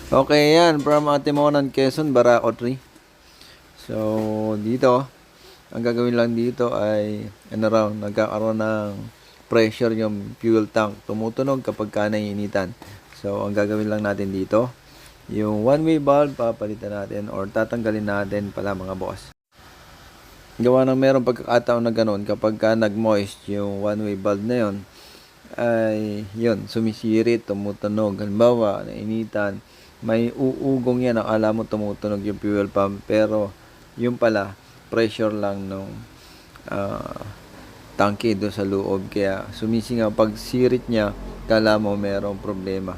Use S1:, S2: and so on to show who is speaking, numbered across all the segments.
S1: Okay, yan. From Atimonan, Quezon, Barako 3. So, dito, ang gagawin lang dito ay, nagkakaroon ng pressure yung fuel tank. Tumutunog kapag ka naiinitan. So, ang gagawin lang natin dito, yung one-way valve, papalitan natin or tatanggalin natin pala mga boss. Gawa ng merong pagkakataon na ganun, kapag ka nag-moist yung one-way valve na yun, ay yun, sumisirit, tumutunog. Halimbawa, nainitan, may uugong yan, akala mo tumutunog yung fuel pump, pero yung pala, pressure lang nung tangke doon sa loob. Kaya sumisingaw, pag sirit niya, kala mo merong problema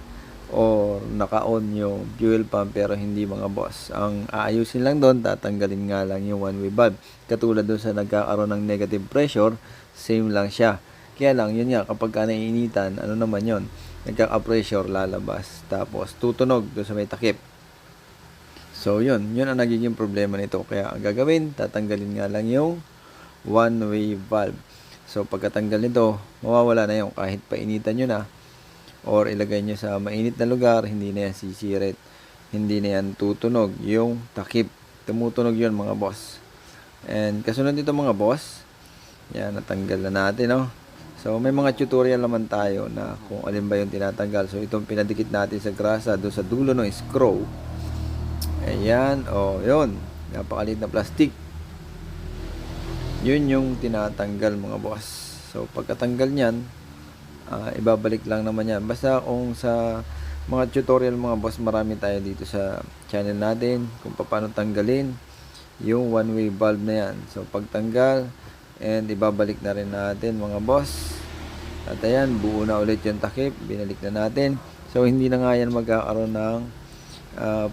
S1: or naka-on yung fuel pump pero hindi mga boss. Ang aayusin lang doon, tatanggalin nga lang yung one-way valve. Katulad doon sa nagkakaroon ng negative pressure, same lang siya. Kaya lang, yun nga, kapag ka naiinitan, ano naman yun, nagkaka-pressure, lalabas. Tapos, tutunog doon sa may takip. So, yun ang nagiging problema nito. Kaya, ang gagawin, tatanggalin nga lang yung one-way valve. So, pagkatanggal nito, mawawala na yung kahit painitan nyo na or ilagay nyo sa mainit na lugar, hindi na yan sisirit. Hindi na yan tutunog. Yung takip, tumutunog yun mga boss. And kasunod nito mga boss, yan, natanggal na natin, no? So, may mga tutorial naman tayo na kung alin ba yung tinatanggal. So, itong pinadikit natin sa grasa doon sa dulo ng screw. Ayan, yun. Napakaliit na plastic. Yun yung tinatanggal mga boss. So, pagkatanggal niyan, ibabalik lang naman yan. Basta kung sa mga tutorial mga boss, marami tayo dito sa channel natin kung paano tanggalin yung one-way valve na yan. So, pagtanggal, and ibabalik na rin natin mga boss. At ayan, buo na ulit yung takip. Binalik na natin. So, hindi na nga yan magkakaroon ng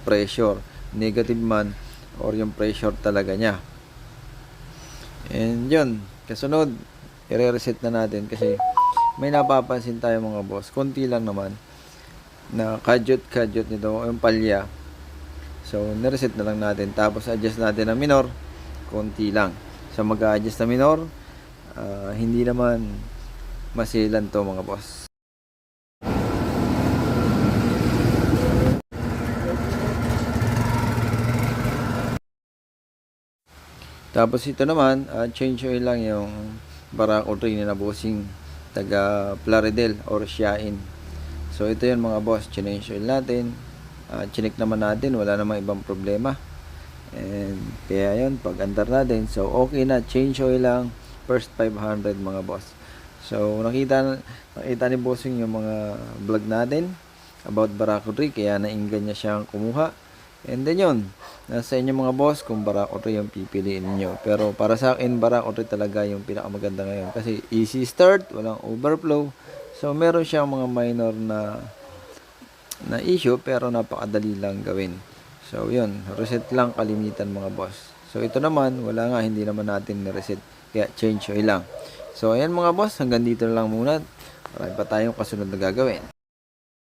S1: pressure. Negative man or yung pressure talaga niya. And yun, kasunod, i-reset na natin kasi may napapansin tayo mga boss. Konti lang naman na kadyot nito, yung palya. So, nireset na lang natin. Tapos, adjust natin ang minor. Konti lang. So, mag-adjust na minor. Hindi naman masilan to mga boss. Tapos, ito naman, change oil lang yung Barako 3 na bossing taga Plaridel or Siain. So, ito yun mga boss. Change oil natin. Chinik naman natin. Wala namang ibang problema. And kaya yun, pag-andar natin, so okay na, change oil lang, first 500 mga boss. So nakita ni bossing yung mga vlog natin about Barako 3, kaya nainggan niya siyang kumuha. And then yun, nasa inyo mga boss kung Barako 3 yung pipiliin niyo. Pero para sa akin, Barako 3 talaga yung pinakamaganda ngayon kasi easy start, walang overflow. So meron siyang mga minor na issue pero napakadali lang gawin. So, yun. Reset lang kalimitan mga boss. So, ito naman, wala nga, hindi naman natin na-reset. Kaya, change oil lang. So, ayan mga boss, hanggang dito lang muna. Marami pa tayong kasunod na gagawin.